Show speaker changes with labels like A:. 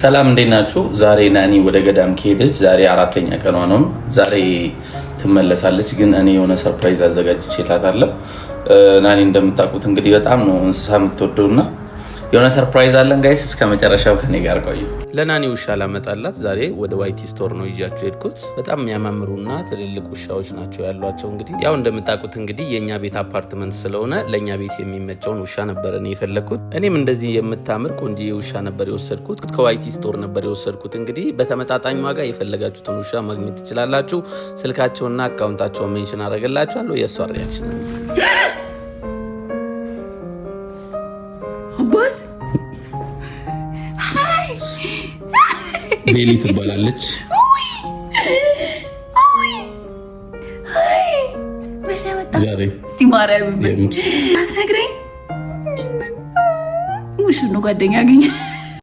A: ሰላም እንዴት ናችሁ? ዛሬ ናኒ ወደ ገዳም ከሄደች ዛሬ አራተኛ ቀኗ ነው። ዛሬ ትመለሳለች፣ ግን እኔ የሆነ ሰርፕራይዝ አዘጋጅቼላታለሁ። ናኒ እንደምታውቁት እንግዲህ በጣም ነው እንስሳ የምትወደውና የሆነ ሰርፕራይዝ አለን ጋይስ፣ እስከ መጨረሻው ከኔ ጋር ቆዩ። ለናኒ ውሻ ላመጣላት ዛሬ ወደ ዋይቲ ስቶር ነው ይዣችሁ ሄድኩት። በጣም የሚያማምሩና ትልልቅ ውሻዎች ናቸው ያሏቸው። እንግዲህ ያው እንደምታውቁት እንግዲህ የኛ ቤት አፓርትመንት ስለሆነ ለኛ ቤት የሚመቸውን ውሻ ነበር እኔ የፈለኩት። እኔም እንደዚህ የምታምር ቆንጆ ውሻ ነበር የወሰድኩት። ከዋይቲ ስቶር ነበር የወሰድኩት። እንግዲህ በተመጣጣኝ ዋጋ የፈለጋችሁትን ውሻ ማግኘት ትችላላችሁ። ስልካቸውና አካውንታቸውን ሜንሽን አደርግላችኋለሁ። የእሷ ሪያክሽን ነው ቤሊ ትባላለች። ዛሬ እስቲ ማርያም አስነግረኝ። ሙሽ ነው ጓደኛ አገኘ